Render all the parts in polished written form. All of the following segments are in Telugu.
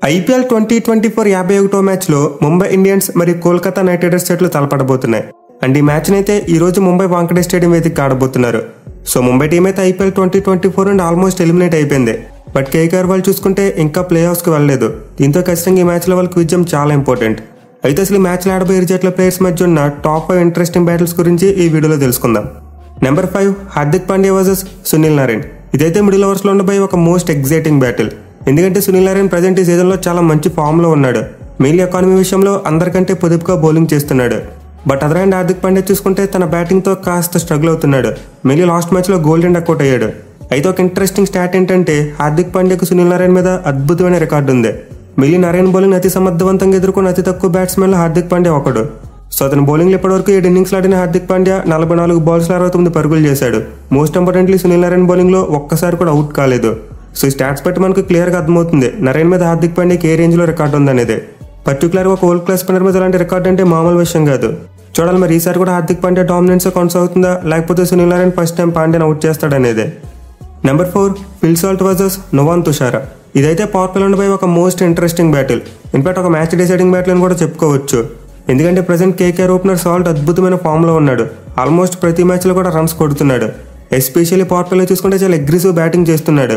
ఐపీఎల్ 2024 51వ మ్యాచ్లో ముంబై ఇండియన్స్ మరియు కోల్కతా నైట్ రైడర్స్ జట్లు తలపడబోతున్నాయి. అండ్ ఈ మ్యాచ్ని అయితే ఈ రోజు ముంబై వాంకడే స్టేడియం వేదికగా ఆడబోతున్నారు. సో ముంబై టీం అయితే ఐపీఎల్ 2024 నుండి ఆల్మోస్ట్ ఎలిమినేట్ అయిపోయింది. బట్ కేకేఆర్ వాళ్ళు చూసుకుంటే ఇంకా ప్లే ఆఫ్స్కి వెళ్ళలేదు. దీంతో ఖచ్చితంగా ఈ మ్యాచ్లో వాళ్ళకి విజయం చాలా ఇంపార్టెంట్. అయితే అసలు ఈ మ్యాచ్లో ఆడబోయే ఇరు జట్ల ప్లేయర్స్ మధ్య ఉన్న టాప్ 5 ఇంట్రెస్టింగ్ బ్యాటిల్స్ గురించి ఈ వీడియోలో తెలుసుకుందాం. Number 5 Hardik Pandya versus Sunil Narayan. ఇదైతే మిడిల్ ఓవర్స్లో ఉండబోయే ఒక మోస్ట్ ఎగ్జైటింగ్ బ్యాటిల్. ఎందుకంటే సునీల్ నారాయణ్ ప్రజెంట్ ఈ సీజన్లో చాలా మంచి ఫామ్లో ఉన్నాడు. మెయిన్లీ ఎకానమీ విషయంలో అందరికంటే పొదుపుగా బౌలింగ్ చేస్తున్నాడు. But other hand Hardik Pandya చూసుకుంటే తన బ్యాటింగ్తో కాస్త స్ట్రగుల్ అవుతున్నాడు. మెయిన్లీ లాస్ట్ మ్యాచ్లో గోల్డెన్ డక్అవుట్ అయ్యాడు. అయితే ఒక ఇంట్రెస్టింగ్ స్టాట్ ఏంటంటే హార్దిక్ పాండ్యాకు సునీల్ నారాయణ్ మీద అద్భుతమైన రికార్డు ఉంది. మెయిన్లీ నారాయణ్ బౌలింగ్ అతి సమర్థవంతంగా ఎదుర్కొన్న అతి తక్కువ బ్యాట్స్మెన్లో హార్దిక్ పాండ్యా ఒకడు. సో అతని బౌలింగ్లో ఇప్పటివరకు 7 ఇన్నింగ్స్ ఆడిన హార్దిక్ పాండ్యా 44 బాల్స్లో 69 పరుగులు చేశాడు. మోస్ట్ ఇంపార్టెంట్లీ సునీల్ నారాయణ్ బౌలింగ్లో ఒక్కసారి కూడా అవుట్ కాలేదు. సో ఈ స్టాట్స్ బట్టి మనకు క్లియర్గా అర్థమవుతుంది నారాయణ్ మీద హార్దిక్ పాండ్యాకి ఏ రేంజ్లో రికార్డు ఉందనేది. పర్టికులర్గా ఒక వరల్డ్ క్లాస్ స్పిన్నర్ మీద అలాంటి రికార్డు అంటే మామూలు విషయం కాదు. చూడాలి మరి ఈసారి కూడా హార్దిక్ పాండ్యా డామినెన్స్ కొనసాగుతుందా లేకపోతే సునీల్ నారాయణ్ ఫస్ట్ టైం పాండ్యాని అవుట్ చేస్తాడనేది. Number 4 Phil Salt versus Nuwan Thushara. ఇదైతే పవర్ ప్లే ఉండబోయే ఒక మోస్ట్ ఇంట్రెస్టింగ్ బ్యాటిల్. ఇన్ఫాక్ట్ ఒక మ్యాచ్ డిసైడింగ్ బ్యాటిల్ అని కూడా చెప్పుకోవచ్చు. ఎందుకంటే ప్రజెంట్ కేకేఆర్ ఓపెనర్ సాల్ట్ అద్భుతమైన ఫామ్లో ఉన్నాడు. ఆల్మోస్ట్ ప్రతి మ్యాచ్లో కూడా రన్స్ కొడుతున్నాడు. ఎస్పెషల్లీ పవర్ ప్లేలో చూసుకుంటే చాలా అగ్రెసివ్ బ్యాటింగ్ చేస్తున్నాడు.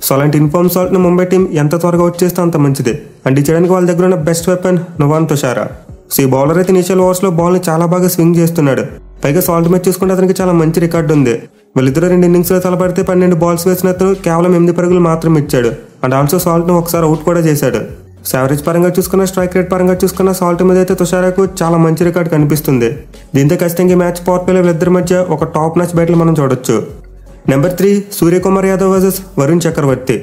సో అలాంటి ఇన్ఫార్మ్ సాల్ట్ని ముంబై టీం ఎంత త్వరగా వచ్చేస్తే అంత మంచిది. అండ్ ఈ చేయడానికి వాళ్ళ దగ్గర ఉన్న best weapon Nuwan Tushara. So ఈ బౌలర్ అయితే ఇనిషియల్ ఓవర్స్లో బాల్ని చాలా బాగా స్వింగ్ చేస్తున్నాడు. పైగా సాల్ట్ మ్యాచ్ చూసుకుంటే అతనికి చాలా మంచి రికార్డు ఉంది. వీళ్ళిద్దరూ 2 ఇన్నింగ్స్లో తలపడితే 12 బాల్స్ వేసిన అతను కేవలం 8 పరుగులు మాత్రం ఇచ్చాడు. అండ్ ఆల్సో సాల్ట్ను ఒకసారి అవుట్ కూడా చేశాడు. సో యావరేజ్ పరంగా చూసుకున్న స్ట్రైక్ రేట్ పరంగా చూసుకున్న సాల్ట్ మీద అయితే తుషారాకు చాలా మంచి రికార్డు కనిపిస్తుంది. దీంతో ఖచ్చితంగా ఈ మ్యాచ్ పవర్ ప్లేలో వీళ్ళిద్దరి మధ్య ఒక టాప్ మ్యాచ్ బ్యాటిల్ మనం చూడొచ్చు. నెంబర్ 3 సూర్యకుమార్ యాదవ్ వర్సెస్ వరుణ్ చక్రవర్తి.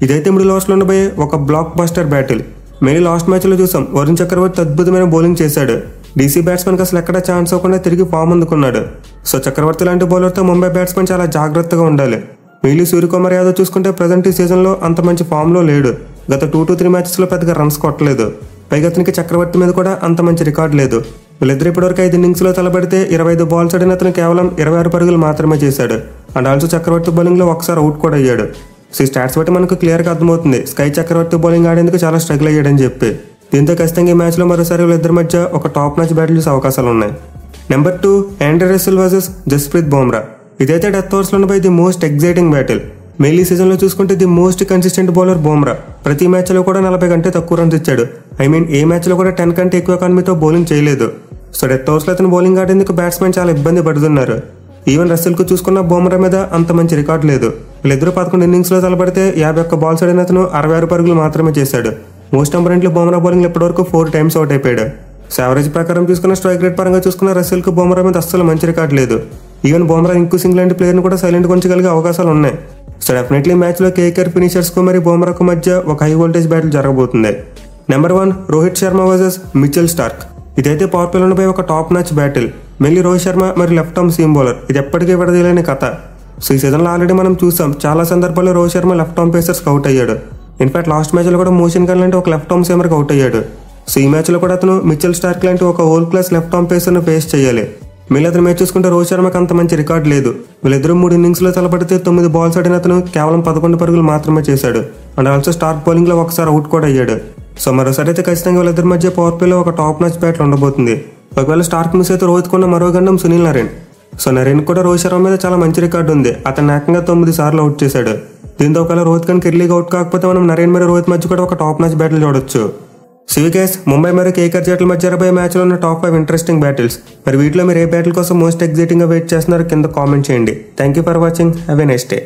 ఇదైతే మిడిల్ ఓవర్స్లో ఉండబోయే ఒక block buster battle. Main last మ్యాచ్లో చూసాం వరుణ్ చక్రవర్తి అద్భుతమైన బౌలింగ్ చేశాడు. డీసీ బ్యాట్స్మెన్కి అసలు ఎక్కడ ఛాన్స్ అవ్వకుండా తిరిగి ఫామ్ అందుకున్నాడు. సో చక్రవర్తి లాంటి బౌలర్తో ముంబై బ్యాట్స్మెన్ చాలా జాగ్రత్తగా ఉండాలి. మెయిన్లీ సూర్యకుమార్ యాదవ్ చూసుకుంటే ప్రజెంట్ ఈ సీజన్లో అంత మంచి ఫామ్లో లేడు. గత 2 to 3 మ్యాచెస్లో పెద్దగా రన్స్ కొట్టలేదు. పైగా అతనికి చక్రవర్తి మీద కూడా అంత మంచి రికార్డు లేదు. వీళ్ళిద్దరు ఇప్పటివరకు 5 ఇన్నింగ్స్లో తలబడితే 25 బాల్స్ ఆడిన అతను కేవలం 26 పరుగులు మాత్రమే చేశాడు. అండ్ ఆల్సో చక్రవర్తి బౌలింగ్లో ఒకసారి అవుట్ కూడా అయ్యాడు. సో ఈ స్టాట్స్ బట్టి మనకు క్లియర్గా అర్థమవుతుంది స్కై చక్రవర్తి బౌలింగ్ ఆడేందుకు చాలా స్ట్రగుల్ అయ్యాడని చెప్పి. దీంతో ఖచ్చితంగా ఈ మ్యాచ్లో మరోసారి వీళ్ళిద్దరి మధ్య ఒక టాప్ మ్యాచ్ బ్యాటిల్ చూసే అవకాశాలు ఉన్నాయి. Number 2 Andre Russell versus Jasprit Bumrah. ఇదైతే డెత్ ఓవర్స్లో ఉండబోయే the most exciting battle. Mainly సీజన్లో చూసుకుంటే the most consistent bowler Bumrah. ప్రతి మ్యాచ్లో కూడా 40 కంటే తక్కువ రన్స్ ఇచ్చాడు. ఏ మ్యాచ్లో కూడా 10 కంటే ఎక్కువ ఎకానమీతో బౌలింగ్ చేయలేదు. సో డెత్ ఓవర్స్లో అతను బౌలింగ్ ఆడేందుకు బ్యాట్స్మెన్ చాలా ఇబ్బంది పడుతున్నారు. ఈవెన్ రసెల్కు చూసుకున్న బుమ్రా మీద అంత మంచి రికార్డు లేదు. వీళ్ళిద్దరూ 11 ఇన్నింగ్స్లో తలపడితే 51 బాల్స్ ఆడిన అతను 66 పరుగులు మాత్రమే చేశాడు. మోస్ట్ ఇంపార్టెంట్లీ బుమ్రా బౌలింగ్ ఇప్పటివరకు 4 టైమ్స్ అవుట్ అయిపోయాడు. సో యావరేజ్ ప్రకారం చూసుకున్న స్ట్రైక్ రేట్ పరంగా చూసుకున్న రసెల్కు బుమ్రా మీద అస్సలు మంచి రికార్డు లేదు. ఈవెన్ బుమ్రా ఇంకూ సింగ్ లాంటి ప్లేయర్ని కూడా సైలెంట్గా ఉంచగలిగే అవకాశాలు ఉన్నాయి. సో డెఫినెట్లీ మ్యాచ్లో కేకేఆర్ ఫినిషర్స్కు మరియు బుమ్రాకు మధ్య ఒక హై వోల్టేజ్ బ్యాటిల్ జరగబోతుంది. Number 1 Rohit Sharma versus Mitchell Starc. ఇదైతే పవర్ ప్లేలో ఉండబోయే ఒక top match battle. Mainly Rohit Sharma మరియు లెఫ్ట్ ఆర్మ్ సీమ్ బౌలర్. ఇది ఎప్పటికీ విడదీయలేని కథ. సో ఈ సీజన్లో ఆల్రెడీ మనం చూసాం చాలా సందర్భాల్లో రోహిత్ శర్మ లెఫ్ట్ ఆర్మ్ పేసర్స్కి అవుట్ అయ్యాడు. ఇన్ఫాక్ట్ లాస్ట్ మ్యాచ్లో కూడా మోషన్ గన్ లాంటి ఒక లెఫ్ట్ ఆర్మ్ సీమర్కి అవుట్ అయ్యాడు. సో ఈ మ్యాచ్లో కూడా అతను మిచెల్ స్టార్క్ లాంటి ఒక వరల్డ్ క్లాస్ లెఫ్ట్ ఆర్మ్ పేసర్ను ఫేస్ చేయాలి. మళ్ళీ అతను మ్యాచ్ చూసుకుంటే రోహిత్ శర్మకి అంత మంచి రికార్డు లేదు. వీళ్ళిద్దరూ 3 ఇన్నింగ్స్లో తలపడితే 9 బాల్స్ ఆడిన అతను కేవలం 11 పరుగులు మాత్రమే చేశాడు. అండ్ ఆల్సో స్టార్క్ బౌలింగ్లో ఒకసారి అవుట్ కూడా అయ్యాడు. సో మరోసారి అయితే ఖచ్చితంగా వీళ్ళిద్దరి మధ్య పవర్ ప్లేలో ఒక టాప్ మ్యాచ్ బ్యాటిల్ ఉండబోతుంది. ఒకవేళ స్టార్క్ మిస్ అయితే రోహిత్ కొన్న మరో గండం సునీల్ నారాయణ్. సో నారాయణ్ కూడా రోహిత్ శర్మ మీద చాలా మంచి రికార్డు ఉంది. అతను ఏకంగా 9 సార్లు అవుట్ చేశాడు. దీంతో ఒకవేళ రోహిత్ కనుక ఎర్లీగా అవుట్ కాకపోతే మనం నారాయణ్ మరియు రోహిత్ మధ్య కూడా ఒక టాప్ మ్యాచ్ బ్యాటిల్ చూడొచ్చు. సివికేస్ ముంబై మరియు కేకేఆర్ జట్ల మధ్య జరగబోయే మ్యాచ్లో ఉన్న టాప్ 5 ఇంట్రెస్టింగ్ బ్యాటిల్స్. మరి వీటిలో మీరు ఏ బ్యాటిల్ కోసం మోస్ట్ ఎగ్జైటింగ్గా వెయిట్ చేస్తున్నారో కింద కామెంట్ చేయండి. Thank you for watching. Have a nice day.